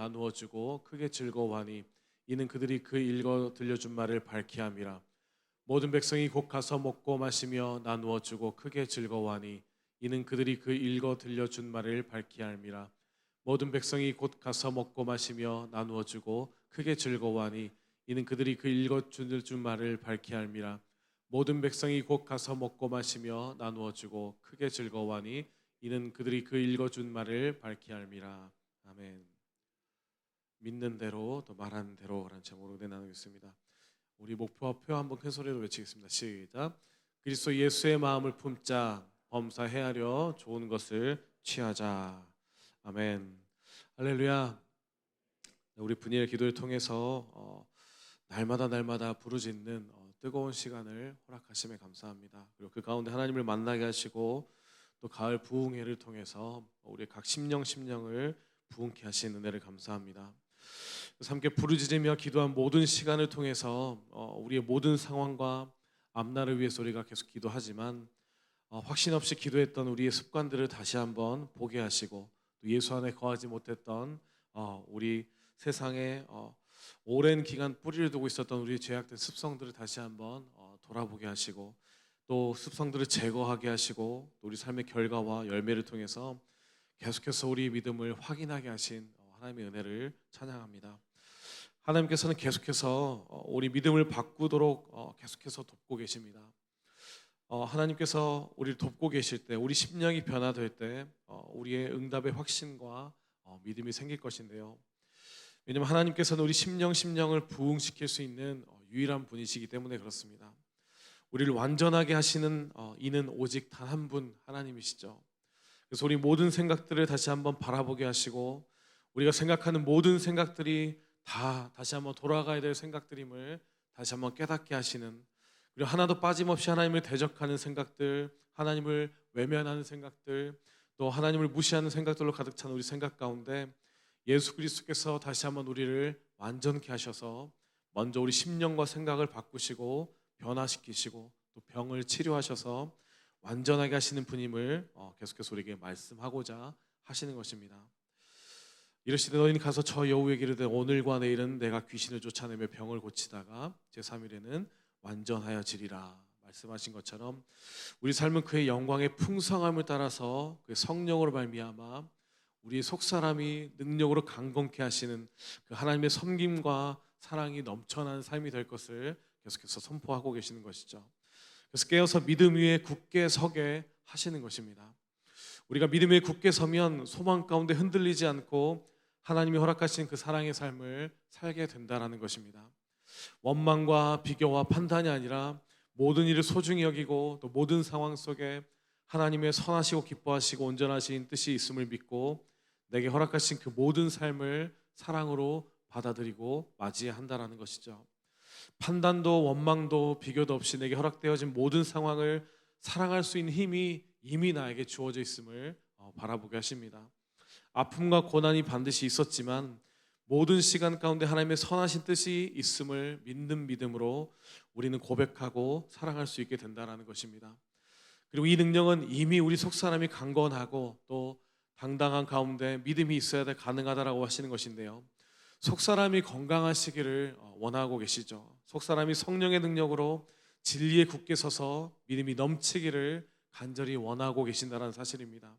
나누어 주고 크게 즐거워하니 이는 그들이 그 읽어 들려준 말을 밝히 함이라. 모든 백성이 곧 가서 먹고 마시며 나누어 주고 크게 즐거워하니 이는 그들이 그 읽어 들려준 말을 밝히 함이라. 모든 백성이 곧 가서 먹고 마시며 나누어 주고 크게 즐거워하니 이는 그들이 그 읽어 준 말을 밝히 함이라. 모든 백성이 곧 가서 먹고 마시며 나누어 주고 크게 즐거워하니 이는 그들이 그 읽어 준 말을 밝히 함이라. 아멘. 믿는 대로 또 말하는 대로라는 제목으로 은혜 나누겠습니다. 우리 목표와 표 한번 큰 소리로 외치겠습니다. 시작. 그리스도 예수의 마음을 품자. 범사 헤아려 좋은 것을 취하자. 아멘. 할렐루야. 우리 분야의 기도를 통해서 날마다 부르짖는 뜨거운 시간을 허락하심에 감사합니다. 그리고 그 가운데 하나님을 만나게 하시고 또 가을 부흥회를 통해서 우리의 각 심령을 부흥케 하신 은혜를 감사합니다. 그래서 함께 부르짖으며 기도한 모든 시간을 통해서 우리의 모든 상황과 앞날을 위해서 우리가 계속 기도하지만 확신 없이 기도했던 우리의 습관들을 다시 한번 보게 하시고 또 예수 안에 거하지 못했던 우리 세상에 오랜 기간 뿌리를 두고 있었던 우리의 죄악된 습성들을 다시 한번 돌아보게 하시고 또 습성들을 제거하게 하시고 또 우리 삶의 결과와 열매를 통해서 계속해서 우리의 믿음을 확인하게 하신 하나님의 은혜를 찬양합니다. 하나님께서는 계속해서 우리 믿음을 바꾸도록 계속해서 돕고 계십니다. 하나님께서 우리를 돕고 계실 때 우리 심령이 변화될 때 우리의 응답의 확신과 믿음이 생길 것인데요. 왜냐하면 하나님께서는 우리 심령을 부흥시킬 수 있는 유일한 분이시기 때문에 그렇습니다. 우리를 완전하게 하시는 이는 오직 단 한 분 하나님이시죠. 그래서 우리 모든 생각들을 다시 한번 바라보게 하시고 우리가 생각하는 모든 생각들이 다 다시 한번 돌아가야 될 생각들임을 다시 한번 깨닫게 하시는, 그리고 하나도 빠짐없이 하나님을 대적하는 생각들, 하나님을 외면하는 생각들, 또 하나님을 무시하는 생각들로 가득 찬 우리 생각 가운데 예수 그리스도께서 다시 한번 우리를 완전케 하셔서 먼저 우리 심령과 생각을 바꾸시고 변화시키시고 또 병을 치료하셔서 완전하게 하시는 분임을 계속해서 우리에게 말씀하고자 하시는 것입니다. 이르시되 너희는 가서 저 여호와에게 이르되 오늘과 내일은 내가 귀신을 쫓아내며 병을 고치다가 제3일에는 완전하여지리라 말씀하신 것처럼 우리 삶은 그의 영광의 풍성함을 따라서 그의 성령으로 말미암아 우리의 속사람이 능력으로 강건케 하시는 그 하나님의 섬김과 사랑이 넘쳐나는 삶이 될 것을 계속해서 선포하고 계시는 것이죠. 그래서 깨어서 믿음 위에 굳게 서게 하시는 것입니다. 우리가 믿음 위에 굳게 서면 소망 가운데 흔들리지 않고 하나님이 허락하신 그 사랑의 삶을 살게 된다는 것입니다. 원망과 비교와 판단이 아니라 모든 일을 소중히 여기고 또 모든 상황 속에 하나님의 선하시고 기뻐하시고 온전하신 뜻이 있음을 믿고 내게 허락하신 그 모든 삶을 사랑으로 받아들이고 맞이한다는 것이죠. 판단도 원망도 비교도 없이 내게 허락되어진 모든 상황을 사랑할 수 있는 힘이 이미 나에게 주어져 있음을 바라보게 하십니다. 아픔과 고난이 반드시 있었지만 모든 시간 가운데 하나님의 선하신 뜻이 있음을 믿는 믿음으로 우리는 고백하고 사랑할 수 있게 된다는 것입니다. 그리고 이 능력은 이미 우리 속사람이 강건하고 또 당당한 가운데 믿음이 있어야 돼 가능하다라고 하시는 것인데요. 속사람이 건강하시기를 원하고 계시죠. 속사람이 성령의 능력으로 진리에 굳게 서서 믿음이 넘치기를 간절히 원하고 계신다는 사실입니다.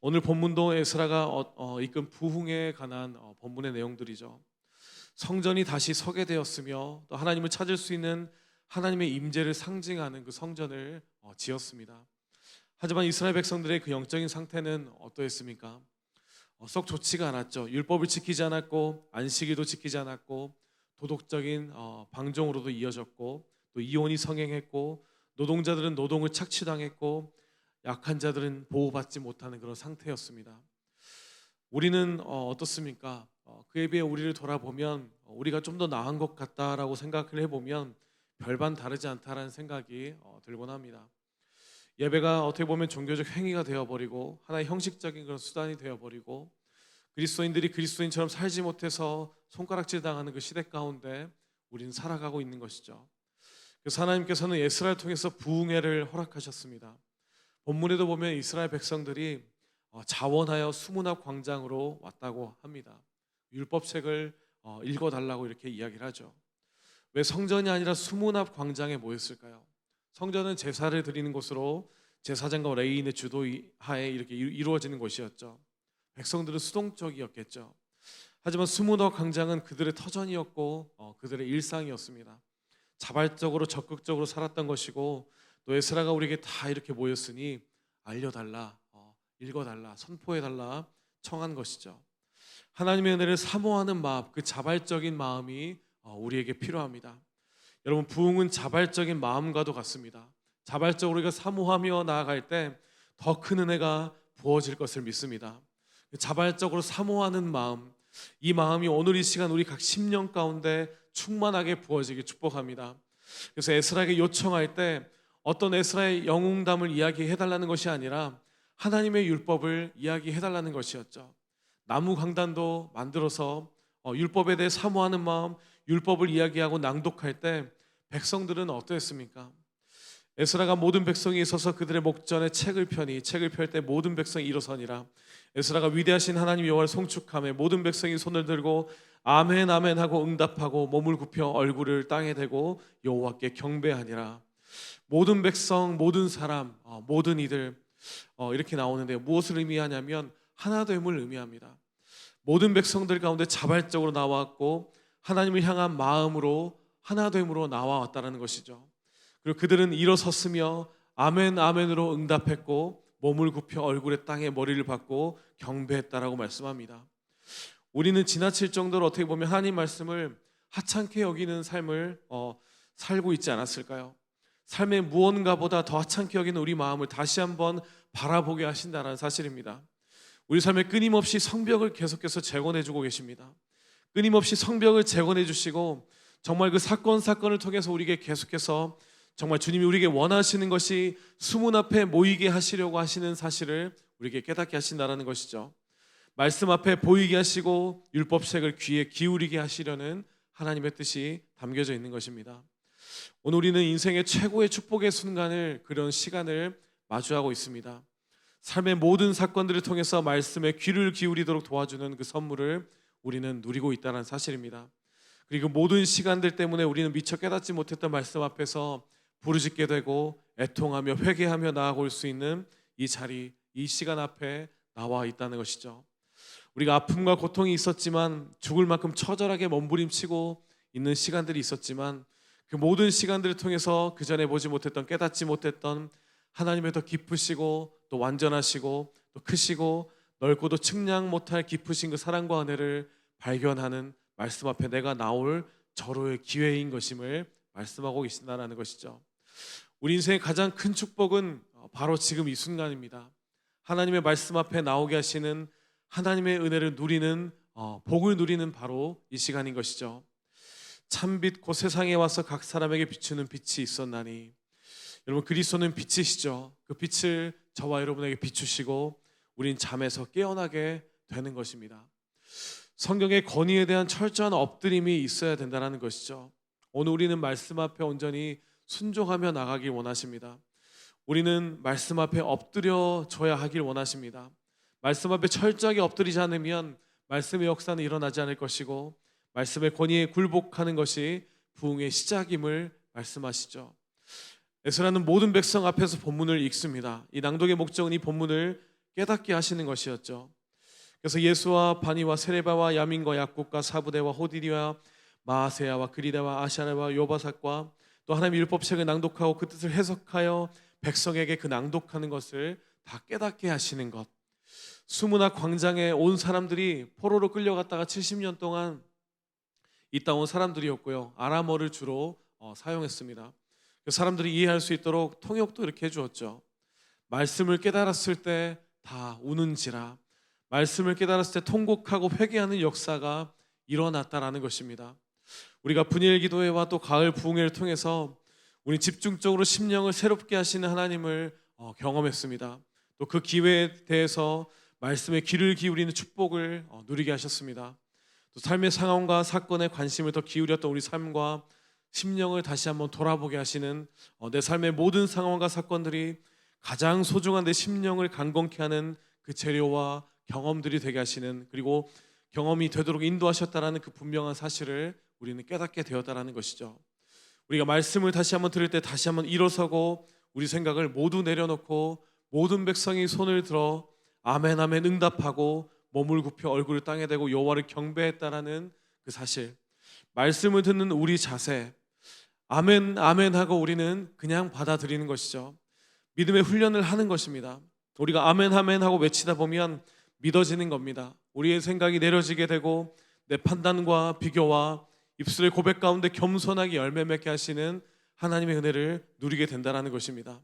오늘 본문도 에스라가 이끈 부흥에 관한 본문의 내용들이죠. 성전이 다시 서게 되었으며 또 하나님을 찾을 수 있는 하나님의 임재를 상징하는 그 성전을 지었습니다. 하지만 이스라엘 백성들의 그 영적인 상태는 어떠했습니까? 썩 좋지가 않았죠. 율법을 지키지 않았고 안식일도 지키지 않았고 도덕적인 방종으로도 이어졌고 또 이혼이 성행했고 노동자들은 노동을 착취당했고 약한 자들은 보호받지 못하는 그런 상태였습니다. 우리는 어떻습니까? 그에 비해 우리를 돌아보면 우리가 좀 더 나은 것 같다라고 생각을 해보면 별반 다르지 않다라는 생각이 들곤 합니다. 예배가 어떻게 보면 종교적 행위가 되어버리고 하나의 형식적인 그런 수단이 되어버리고 그리스도인들이 그리스도인처럼 살지 못해서 손가락질 당하는 그 시대 가운데 우리는 살아가고 있는 것이죠. 그래서 하나님께서는 에스라를 통해서 부흥회를 허락하셨습니다. 본문에도 보면 이스라엘 백성들이 자원하여 수문학 광장으로 왔다고 합니다. 율법책을 읽어달라고 이렇게 이야기를 하죠. 왜 성전이 아니라 수문 앞 광장에 모였을까요? 성전은 제사를 드리는 곳으로 제사장과 레위인의 주도하에 이렇게 이루어지는 곳이었죠. 백성들은 수동적이었겠죠. 하지만 수문 앞 광장은 그들의 터전이었고 그들의 일상이었습니다. 자발적으로 적극적으로 살았던 것이고, 또 에스라가 우리에게 다 이렇게 모였으니 알려달라, 읽어달라, 선포해달라 청한 것이죠. 하나님의 은혜를 사모하는 마음, 그 자발적인 마음이 우리에게 필요합니다. 여러분, 부흥은 자발적인 마음과도 같습니다. 자발적으로 우리가 사모하며 나아갈 때 더 큰 은혜가 부어질 것을 믿습니다. 자발적으로 사모하는 마음, 이 마음이 오늘 이 시간 우리 각 심령 가운데 충만하게 부어지길 축복합니다. 그래서 에스라에게 요청할 때 어떤 에스라의 영웅담을 이야기해달라는 것이 아니라 하나님의 율법을 이야기해달라는 것이었죠. 나무 강단도 만들어서 율법에 대해 사모하는 마음, 율법을 이야기하고 낭독할 때 백성들은 어떠했습니까? 에스라가 모든 백성이 있어서 그들의 목전에 책을 펴니 책을 펼 때 모든 백성이 일어서니라. 에스라가 위대하신 하나님 여호와를 송축하며 모든 백성이 손을 들고 아멘 아멘 하고 응답하고 몸을 굽혀 얼굴을 땅에 대고 여호와께 경배하니라. 모든 백성, 모든 사람, 모든 이들 이렇게 나오는데 무엇을 의미하냐면 하나됨을 의미합니다. 모든 백성들 가운데 자발적으로 나왔고 하나님을 향한 마음으로 하나됨으로 나와왔다는 것이죠. 그리고 그들은 일어섰으며 아멘 아멘으로 응답했고 몸을 굽혀 얼굴에 땅에 머리를 박고 경배했다라고 말씀합니다. 우리는 지나칠 정도로 어떻게 보면 하나님 말씀을 하찮게 여기는 삶을 살고 있지 않았을까요? 삶의 무언가보다 더 하찮게 여기는 우리 마음을 다시 한번 바라보게 하신다는 사실입니다. 우리 삶에 끊임없이 성벽을 계속해서 재건해주고 계십니다. 끊임없이 성벽을 재건해 주시고 정말 그 사건을 통해서 우리에게 계속해서 정말 주님이 우리에게 원하시는 것이 수문 앞에 모이게 하시려고 하시는 사실을 우리에게 깨닫게 하신다는 것이죠. 말씀 앞에 보이게 하시고 율법책을 귀에 기울이게 하시려는 하나님의 뜻이 담겨져 있는 것입니다. 오늘 우리는 인생의 최고의 축복의 순간을, 그런 시간을 마주하고 있습니다. 삶의 모든 사건들을 통해서 말씀에 귀를 기울이도록 도와주는 그 선물을 우리는 누리고 있다는 사실입니다. 그리고 모든 시간들 때문에 우리는 미처 깨닫지 못했던 말씀 앞에서 부르짖게 되고 애통하며 회개하며 나아갈 수 있는 이 자리, 이 시간 앞에 나와 있다는 것이죠. 우리가 아픔과 고통이 있었지만, 죽을 만큼 처절하게 몸부림치고 있는 시간들이 있었지만, 그 모든 시간들을 통해서 그 전에 보지 못했던, 깨닫지 못했던 하나님의 더 깊으시고 또 완전하시고 또 크시고 넓고도 측량 못할 깊으신 그 사랑과 은혜를 발견하는 말씀 앞에 내가 나올 절호의 기회인 것임을 말씀하고 계신다는 것이죠. 우리 인생의 가장 큰 축복은 바로 지금 이 순간입니다. 하나님의 말씀 앞에 나오게 하시는 하나님의 은혜를 누리는, 복을 누리는 바로 이 시간인 것이죠. 참빛 곧 세상에 와서 각 사람에게 비추는 빛이 있었나니, 여러분 그리스도는 빛이시죠. 그 빛을 저와 여러분에게 비추시고 우린 잠에서 깨어나게 되는 것입니다. 성경의 권위에 대한 철저한 엎드림이 있어야 된다는 것이죠. 오늘 우리는 말씀 앞에 온전히 순종하며 나가길 원하십니다. 우리는 말씀 앞에 엎드려져야 하길 원하십니다. 말씀 앞에 철저하게 엎드리지 않으면 말씀의 역사는 일어나지 않을 것이고 말씀의 권위에 굴복하는 것이 부흥의 시작임을 말씀하시죠. 에스라는 모든 백성 앞에서 본문을 읽습니다. 이 낭독의 목적은 이 본문을 깨닫게 하시는 것이었죠. 그래서 예수와 바니와 세레바와 야민과 약국과 사부대와 호디리와 마아세야와 그리다와 아샤레와 요바삭과 또 하나님의 율법책을 낭독하고 그 뜻을 해석하여 백성에게 그 낭독하는 것을 다 깨닫게 하시는 것. 수문학 광장에 온 사람들이 포로로 끌려갔다가 70년 동안 있다 온 사람들이었고요. 아람어를 주로 사용했습니다. 사람들이 이해할 수 있도록 통역도 이렇게 해주었죠. 말씀을 깨달았을 때 다 우는지라, 말씀을 깨달았을 때 통곡하고 회개하는 역사가 일어났다라는 것입니다. 우리가 분일 기도회와 또 가을 부흥회를 통해서 우리 집중적으로 심령을 새롭게 하시는 하나님을 경험했습니다. 또 그 기회에 대해서 말씀에 귀를 기울이는 축복을 누리게 하셨습니다. 또 삶의 상황과 사건에 관심을 더 기울였던 우리 삶과 심령을 다시 한번 돌아보게 하시는, 내 삶의 모든 상황과 사건들이 가장 소중한 내 심령을 강건케 하는 그 재료와 경험들이 되게 하시는, 그리고 경험이 되도록 인도하셨다라는 그 분명한 사실을 우리는 깨닫게 되었다라는 것이죠. 우리가 말씀을 다시 한번 들을 때 다시 한번 일어서고 우리 생각을 모두 내려놓고 모든 백성이 손을 들어 아멘 아멘 응답하고 몸을 굽혀 얼굴을 땅에 대고 여호와를 경배했다라는 그 사실, 말씀을 듣는 우리 자세, 아멘 아멘 하고 우리는 그냥 받아들이는 것이죠. 믿음의 훈련을 하는 것입니다. 우리가 아멘 아멘 하고 외치다 보면 믿어지는 겁니다. 우리의 생각이 내려지게 되고 내 판단과 비교와 입술의 고백 가운데 겸손하게 열매 맺게 하시는 하나님의 은혜를 누리게 된다는 것입니다.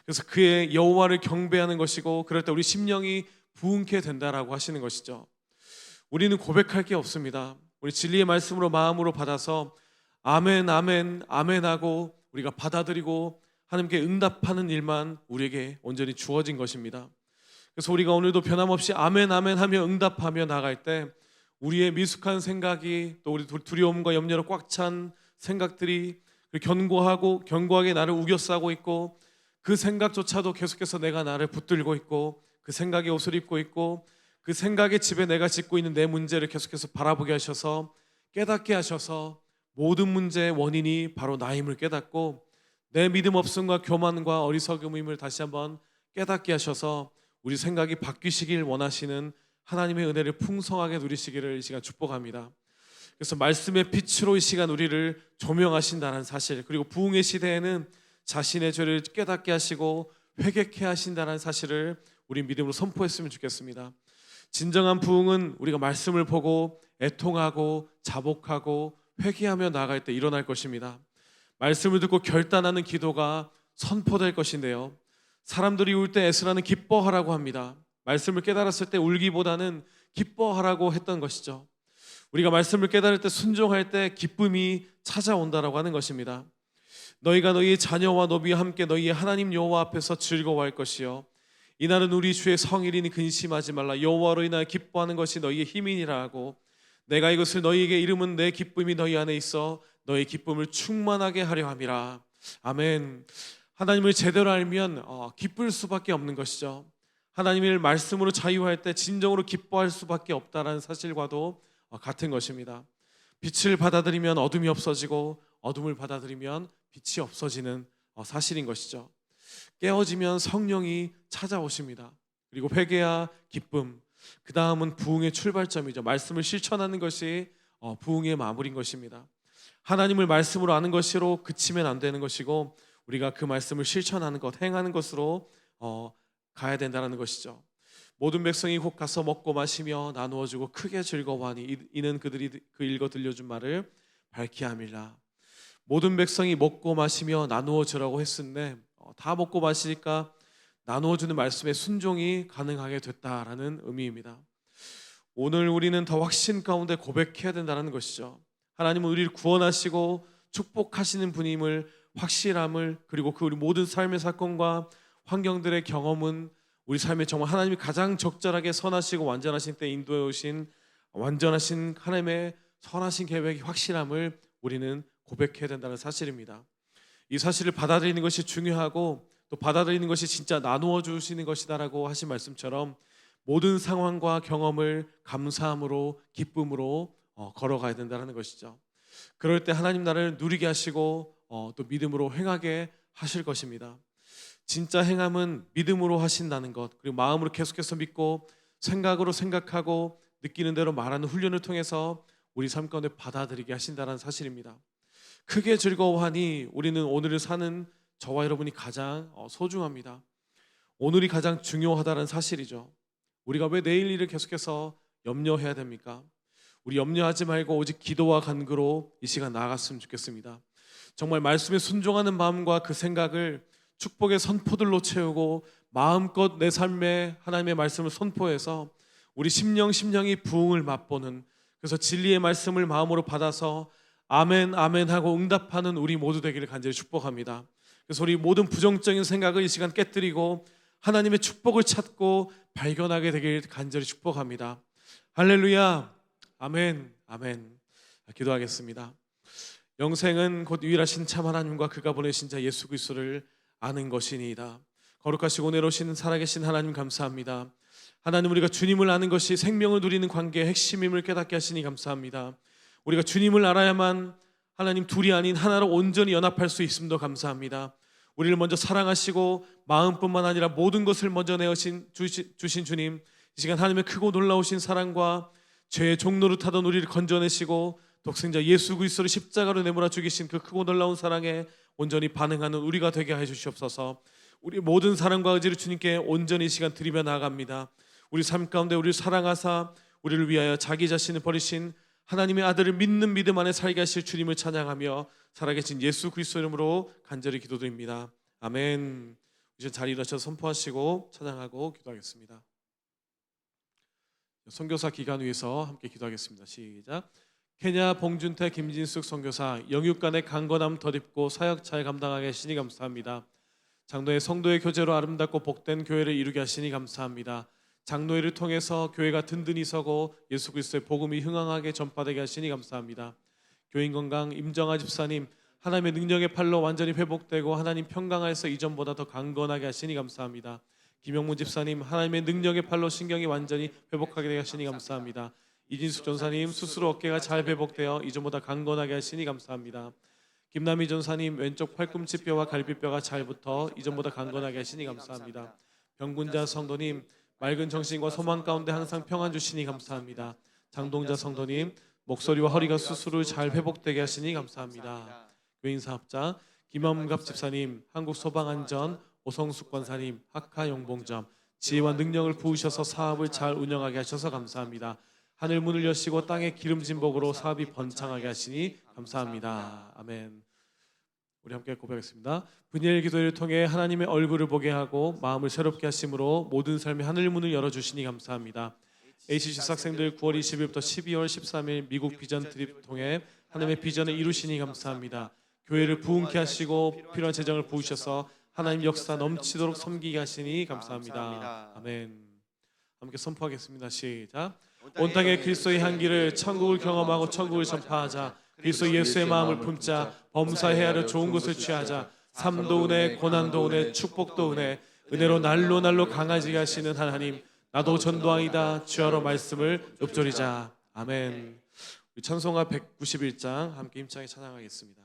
그래서 그의 여호와를 경배하는 것이고, 그럴 때 우리 심령이 부흥케 된다라고 하시는 것이죠. 우리는 고백할 게 없습니다. 우리 진리의 말씀으로 마음으로 받아서 아멘 아멘 아멘 하고 우리가 받아들이고 하나님께 응답하는 일만 우리에게 온전히 주어진 것입니다. 그래서 우리가 오늘도 변함없이 아멘 아멘 하며 응답하며 나갈 때 우리의 미숙한 생각이, 또 우리 두려움과 염려로 꽉 찬 생각들이 견고하게 나를 우겨싸고 있고, 그 생각조차도 계속해서 내가 나를 붙들고 있고, 그 생각의 옷을 입고 있고, 그 생각의 집에 내가 짓고 있는 내 문제를 계속해서 바라보게 하셔서 깨닫게 하셔서 모든 문제의 원인이 바로 나임을 깨닫고, 내 믿음 없음과 교만과 어리석음임을 다시 한번 깨닫게 하셔서 우리 생각이 바뀌시길 원하시는 하나님의 은혜를 풍성하게 누리시기를 이 시간 축복합니다. 그래서 말씀의 빛으로 이 시간 우리를 조명하신다는 사실, 그리고 부흥의 시대에는 자신의 죄를 깨닫게 하시고 회개케 하신다는 사실을 우리 믿음으로 선포했으면 좋겠습니다. 진정한 부흥은 우리가 말씀을 보고 애통하고 자복하고 회개하며 나아갈 때 일어날 것입니다. 말씀을 듣고 결단하는 기도가 선포될 것인데요, 사람들이 울 때 에스라는 기뻐하라고 합니다. 말씀을 깨달았을 때 울기보다는 기뻐하라고 했던 것이죠. 우리가 말씀을 깨달을 때, 순종할 때 기쁨이 찾아온다라고 하는 것입니다. 너희가 너희의 자녀와 너비와 함께 너희의 하나님 여호와 앞에서 즐거워할 것이요, 이날은 우리 주의 성일이니 근심하지 말라. 여호와로 인하여 기뻐하는 것이 너희의 힘이니라 하고, 내가 이것을 너희에게 이름은 내 기쁨이 너희 안에 있어 너희 기쁨을 충만하게 하려 함이라. 아멘. 하나님을 제대로 알면 기쁠 수밖에 없는 것이죠. 하나님의 말씀으로 자유할 때 진정으로 기뻐할 수밖에 없다는 사실과도 같은 것입니다. 빛을 받아들이면 어둠이 없어지고, 어둠을 받아들이면 빛이 없어지는 사실인 것이죠. 깨어지면 성령이 찾아오십니다. 그리고 회개와 기쁨, 그 다음은 부흥의 출발점이죠. 말씀을 실천하는 것이 부흥의 마무리인 것입니다. 하나님을 말씀으로 아는 것으로 그치면 안 되는 것이고, 우리가 그 말씀을 실천하는 것, 행하는 것으로 가야 된다는 것이죠. 모든 백성이 곧 가서 먹고 마시며 나누어주고 크게 즐거워하니 이는 그들이 그 읽어 들려준 말을 밝히 함이라. 모든 백성이 먹고 마시며 나누어주라고 했는데 다 먹고 마시니까 나누어주는 말씀에 순종이 가능하게 됐다라는 의미입니다. 오늘 우리는 더 확신 가운데 고백해야 된다는 것이죠. 하나님은 우리를 구원하시고 축복하시는 분임을, 확실함을, 그리고 그 우리 모든 삶의 사건과 환경들의 경험은 우리 삶에 정말 하나님이 가장 적절하게 선하시고 완전하신 때 인도해 오신 완전하신 하나님의 선하신 계획의 확실함을 우리는 고백해야 된다는 사실입니다. 이 사실을 받아들이는 것이 중요하고, 또 받아들이는 것이 진짜 나누어 주시는 것이다라고 하신 말씀처럼 모든 상황과 경험을 감사함으로 기쁨으로 걸어가야 된다는 것이죠. 그럴 때 하나님 나라를 누리게 하시고 또 믿음으로 행하게 하실 것입니다. 진짜 행함은 믿음으로 하신다는 것, 그리고 마음으로 계속해서 믿고 생각으로 생각하고 느끼는 대로 말하는 훈련을 통해서 우리 삶 가운데 받아들이게 하신다는 사실입니다. 크게 즐거워하니 우리는 오늘을 사는 저와 여러분이 가장 소중합니다. 오늘이 가장 중요하다는 사실이죠. 우리가 왜 내일 일을 계속해서 염려해야 됩니까? 우리 염려하지 말고 오직 기도와 간구로 이 시간 나아갔으면 좋겠습니다. 정말 말씀에 순종하는 마음과 그 생각을 축복의 선포들로 채우고 마음껏 내 삶에 하나님의 말씀을 선포해서 우리 심령이 부흥을 맛보는, 그래서 진리의 말씀을 마음으로 받아서 아멘 아멘 하고 응답하는 우리 모두 되기를 간절히 축복합니다. 그래서 우리 모든 부정적인 생각을 이 시간 깨뜨리고 하나님의 축복을 찾고 발견하게 되길 간절히 축복합니다. 할렐루야. 아멘 아멘. 기도하겠습니다. 영생은 곧 유일하신 참 하나님과 그가 보내신 자 예수 그리스도를 아는 것이니이다. 거룩하시고 내로우신 살아계신 하나님 감사합니다. 하나님, 우리가 주님을 아는 것이 생명을 누리는 관계의 핵심임을 깨닫게 하시니 감사합니다. 우리가 주님을 알아야만 하나님 둘이 아닌 하나로 온전히 연합할 수 있음도 감사합니다. 우리를 먼저 사랑하시고 마음뿐만 아니라 모든 것을 먼저 내어신 주신 주님, 이 시간 하나님의 크고 놀라우신 사랑과 죄의 종로를 타던 우리를 건져내시고 독생자 예수 그리스도를 십자가로 내몰아 죽이신 그 크고 놀라운 사랑에 온전히 반응하는 우리가 되게 해 주시옵소서. 우리 모든 사랑과 의지를 주님께 온전히 이 시간 드리며 나아갑니다. 우리 삶 가운데 우리를 사랑하사 우리를 위하여 자기 자신을 버리신 하나님의 아들을 믿는 믿음 안에 살게 하실 주님을 찬양하며 살아계신 예수 그리스도 이름으로 간절히 기도드립니다. 아멘. 이제 자리 일어나셔서 선포하시고 찬양하고 기도하겠습니다. 선교사 기간 위해서 함께 기도하겠습니다. 시작. 케냐 봉준태 김진숙 선교사 영육간의 강건함 덧입고 사역 잘 감당하게 하시니 감사합니다. 장로의 성도의 교제로 아름답고 복된 교회를 이루게 하시니 감사합니다. 장로회를 통해서 교회가 든든히 서고 예수 그리스도의 복음이 흥황하게 전파되게 하시니 감사합니다. 교인 건강 임정아 집사님, 하나님의 능력의 팔로 완전히 회복되고 하나님 평강하여서 이전보다 더 강건하게 하시니 감사합니다. 김영문 집사님, 하나님의 능력의 팔로 신경이 완전히 회복하게 하시니 감사합니다. 이진숙 전사님, 스스로 어깨가 잘 회복되어 이전보다 강건하게 하시니 감사합니다. 김남희 전사님, 왼쪽 팔꿈치뼈와 갈비뼈가 잘 붙어 이전보다 강건하게 하시니 감사합니다. 병군자 성도님, 맑은 정신과 소망 가운데 항상 평안 주시니 감사합니다. 장동자 성도님, 목소리와 허리가 스스로 잘 회복되게 하시니 감사합니다. 교인사업자 김엄갑 집사님, 한국소방안전 오성숙 권사님, 학하용봉점 지혜와 능력을 부으셔서 사업을 잘 운영하게 하셔서 감사합니다. 하늘 문을 여시고 땅에 기름진 복으로 사업이 번창하게 하시니 감사합니다. 아멘. 우리 함께 고백하겠습니다. 분이엘 기도를 통해 하나님의 얼굴을 보게 하고 마음을 새롭게 하심으로 모든 삶의 하늘 문을 열어주시니 감사합니다. HCC 학생들 9월 20일부터 12월 13일 미국 비전 트립 통해 하나님의 비전을 이루시니 감사합니다. 교회를 부흥케 하시고 필요한 재정을 부으셔서 하나님 역사 넘치도록 섬기게 하시니 감사합니다. 아멘. 함께 선포하겠습니다. 시작. 온 땅에 그리스도의 향기를 천국을 경험하고 천국을 전파하자. 그리스도 예수의 마음을 품자. 범사해야 할 좋은 것을 취하자. 삶도 은혜, 고난도 은혜, 축복도 은혜, 은혜로 날로 강하게 하시는 하나님, 나도 전도왕이다. 주여로 말씀을 읊조리자. 아멘. 우리 찬송가 191장 함께 힘차게 찬양하겠습니다.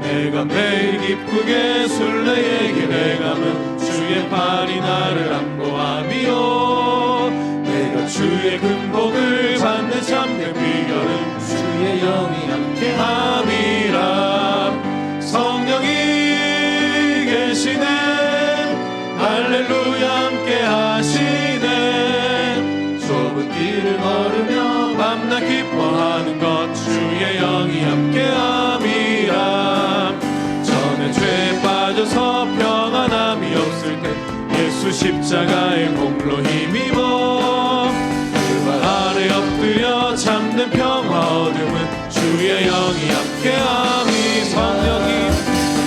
내가 매일 기쁘게 술래의 길에 가면 주의 팔이 나를 안보하며 내가 주의 금복을 받는 참된 비결은 주의 영이 함께함이라. 성령이 계시네, 할렐루야 함께하시네. 좁은 길을 걸으며 밤낮 기뻐하는 것 주의 영이 함께함이라. 전에 죄에 빠져서 평안함이 없을 때 예수 십자가의 공로 힘입어 그 발 아래 엎드려 참된 평화 얻음은 주의 영이 함께함이.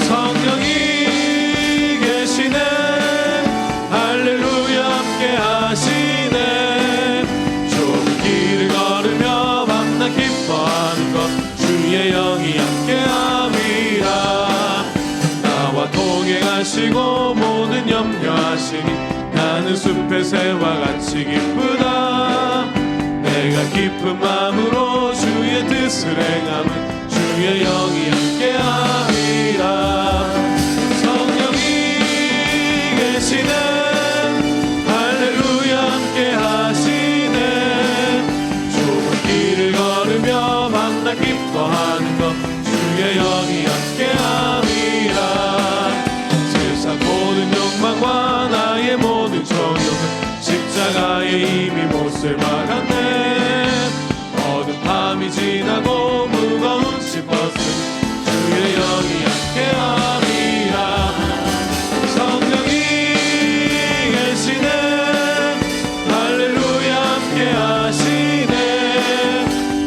성령이 계시네, 할렐루야 함께하시네. 좁은 길을 걸으며 밤낮 기뻐하는 것 주의 영이 함께함이라. 나와 동행하시고 모든 염려하시니 나는 숲의 새와 같이 기쁘다. 내가 기쁜 마음으로 주의 뜻을 행함은 주의 영이 함께함이라. 성령이 계시네, 할렐루야 함께하시네. 좁은 길을 걸으며 밤낮 기뻐하는 것 주의 영이 함께함이라. 세상 모든 욕망과 나의 모든 정욕은 십자가에 이미 못을 박았네. 어두운 밤이 지나고 무거운 짐 벗은 주의 영이 함께함이라. 성령이 계시네, 할렐루야 함께하시네.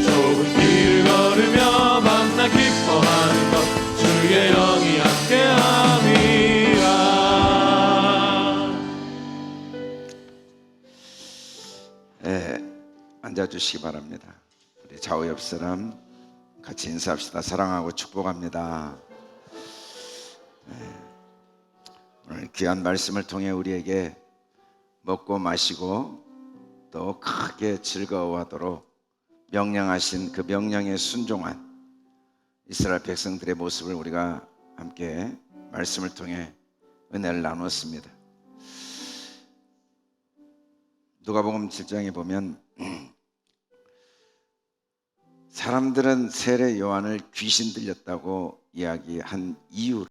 좁은 길을 걸으며 밤낮 기뻐하는 것 주의 영이 함께함이라. 앉아주시기 바랍니다. 우리 좌우 옆 사람 같이 인사합시다. 사랑하고 축복합니다. 오늘 귀한 말씀을 통해 우리에게 먹고 마시고 또 크게 즐거워하도록 명령하신 그 명령에 순종한 이스라엘 백성들의 모습을 우리가 함께 말씀을 통해 은혜를 나눴습니다. 누가복음 7장에 보면 사람들은 세례 요한을 귀신 들렸다고 이야기한 이유를